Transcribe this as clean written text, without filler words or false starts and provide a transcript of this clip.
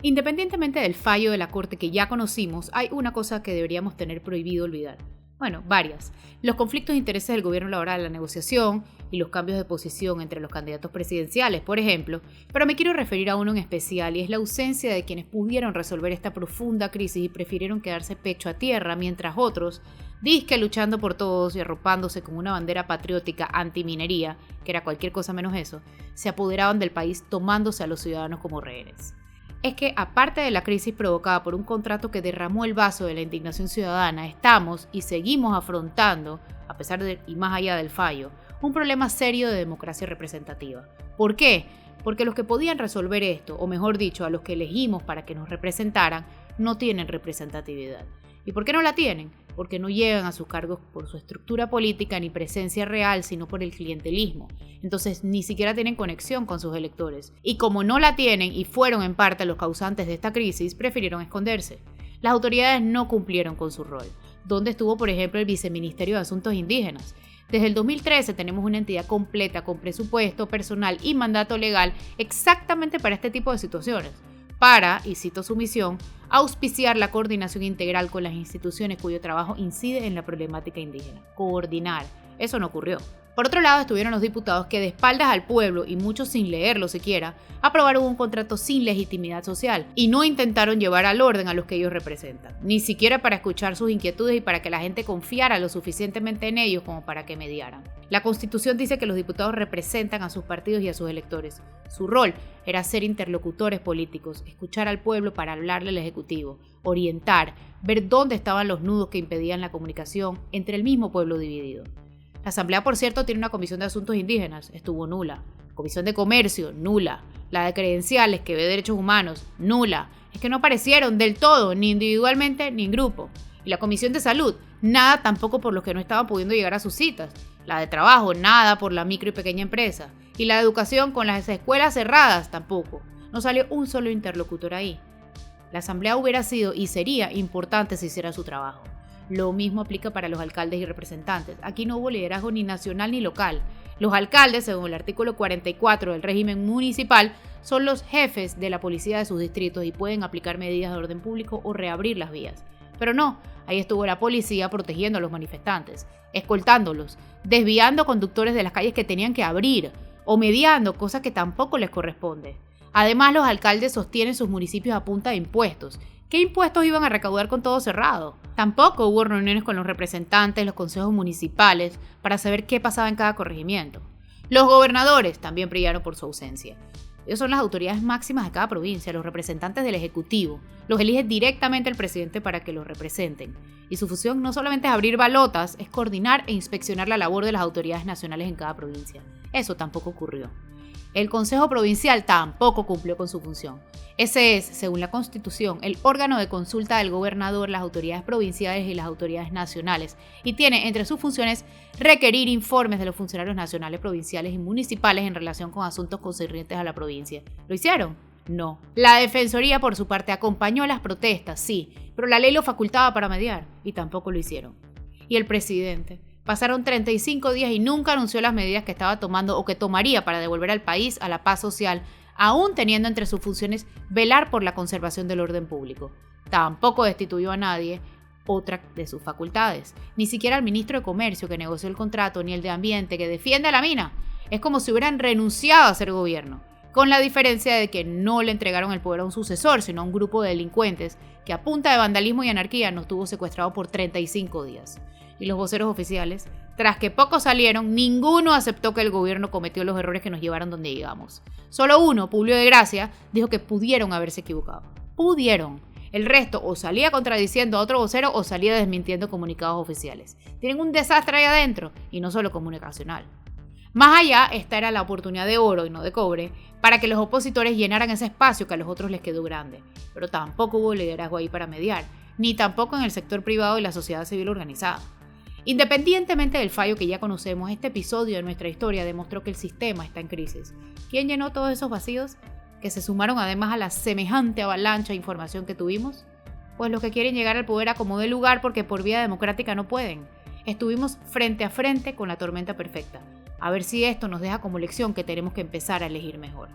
Independientemente del fallo de la Corte que ya conocimos, hay una cosa que deberíamos tener prohibido olvidar. Bueno, varias. Los conflictos de intereses del gobierno laboral, la negociación y los cambios de posición entre los candidatos presidenciales, por ejemplo, pero me quiero referir a uno en especial y es la ausencia de quienes pudieron resolver esta profunda crisis y prefirieron quedarse pecho a tierra mientras otros, disque luchando por todos y arropándose con una bandera patriótica antiminería, que era cualquier cosa menos eso, se apoderaban del país tomándose a los ciudadanos como rehenes. Es que, aparte de la crisis provocada por un contrato que derramó el vaso de la indignación ciudadana, estamos y seguimos afrontando, a pesar de y más allá del fallo, un problema serio de democracia representativa. ¿Por qué? Porque los que podían resolver esto, o mejor dicho, a los que elegimos para que nos representaran, no tienen representatividad. ¿Y por qué no la tienen? Porque no llegan a sus cargos por su estructura política ni presencia real, sino por el clientelismo. Entonces ni siquiera tienen conexión con sus electores. Y como no la tienen y fueron en parte los causantes de esta crisis, prefirieron esconderse. Las autoridades no cumplieron con su rol. ¿Dónde estuvo, por ejemplo, el Viceministerio de Asuntos Indígenas? Desde el 2013 tenemos una entidad completa con presupuesto, personal y mandato legal exactamente para este tipo de situaciones. Para, y cito su misión, auspiciar la coordinación integral con las instituciones cuyo trabajo incide en la problemática indígena. Coordinar. Eso no ocurrió. Por otro lado, estuvieron los diputados que de espaldas al pueblo, y muchos sin leerlo siquiera, aprobaron un contrato sin legitimidad social y no intentaron llevar al orden a los que ellos representan, ni siquiera para escuchar sus inquietudes y para que la gente confiara lo suficientemente en ellos como para que mediaran. La Constitución dice que los diputados representan a sus partidos y a sus electores. Su rol era ser interlocutores políticos, escuchar al pueblo para hablarle al Ejecutivo, orientar, ver dónde estaban los nudos que impedían la comunicación entre el mismo pueblo dividido. La Asamblea, por cierto, tiene una comisión de asuntos indígenas, estuvo nula. Comisión de comercio, nula. La de credenciales, que ve derechos humanos, nula. Es que no aparecieron del todo, ni individualmente ni en grupo. Y la comisión de salud, nada tampoco por los que no estaban pudiendo llegar a sus citas. La de trabajo, nada por la micro y pequeña empresa. Y la de educación, con las escuelas cerradas, tampoco. No salió un solo interlocutor ahí. La Asamblea hubiera sido y sería importante si hiciera su trabajo. Lo mismo aplica para los alcaldes y representantes. Aquí no hubo liderazgo ni nacional ni local. Los alcaldes, según el artículo 44 del régimen municipal, son los jefes de la policía de sus distritos y pueden aplicar medidas de orden público o reabrir las vías. Pero no, ahí estuvo la policía protegiendo a los manifestantes, escoltándolos, desviando conductores de las calles que tenían que abrir o mediando, cosa que tampoco les corresponde. Además, los alcaldes sostienen sus municipios a punta de impuestos. ¿Qué impuestos iban a recaudar con todo cerrado? Tampoco hubo reuniones con los representantes, los consejos municipales, para saber qué pasaba en cada corregimiento. Los gobernadores también brillaron por su ausencia. Ellos son las autoridades máximas de cada provincia, los representantes del Ejecutivo. Los elige directamente el presidente para que los representen. Y su función no solamente es abrir balotas, es coordinar e inspeccionar la labor de las autoridades nacionales en cada provincia. Eso tampoco ocurrió. El Consejo Provincial tampoco cumplió con su función. Ese es, según la Constitución, el órgano de consulta del gobernador, las autoridades provinciales y las autoridades nacionales, y tiene entre sus funciones requerir informes de los funcionarios nacionales, provinciales y municipales en relación con asuntos concernientes a la provincia. ¿Lo hicieron? No. La Defensoría, por su parte, acompañó las protestas, sí, pero la ley lo facultaba para mediar, y tampoco lo hicieron. ¿Y el presidente? Pasaron 35 días y nunca anunció las medidas que estaba tomando o que tomaría para devolver al país a la paz social, aún teniendo entre sus funciones velar por la conservación del orden público. Tampoco destituyó a nadie, otra de sus facultades. Ni siquiera al ministro de Comercio que negoció el contrato, ni el de Ambiente que defiende a la mina. Es como si hubieran renunciado a ser gobierno, con la diferencia de que no le entregaron el poder a un sucesor, sino a un grupo de delincuentes que a punta de vandalismo y anarquía nos tuvo secuestrado por 35 días. Y los voceros oficiales, tras que pocos salieron, ninguno aceptó que el gobierno cometió los errores que nos llevaron donde llegamos. Solo uno, Publio de Gracia, dijo que pudieron haberse equivocado. Pudieron. El resto o salía contradiciendo a otro vocero o salía desmintiendo comunicados oficiales. Tienen un desastre ahí adentro, y no solo comunicacional. Más allá, esta era la oportunidad de oro y no de cobre para que los opositores llenaran ese espacio que a los otros les quedó grande. Pero tampoco hubo liderazgo ahí para mediar, ni tampoco en el sector privado y la sociedad civil organizada. Independientemente del fallo que ya conocemos, este episodio de nuestra historia demostró que el sistema está en crisis. ¿Quién llenó todos esos vacíos? Que se sumaron además a la semejante avalancha de información que tuvimos. Pues los que quieren llegar al poder a como dé lugar porque por vía democrática no pueden. Estuvimos frente a frente con la tormenta perfecta. A ver si esto nos deja como lección que tenemos que empezar a elegir mejor.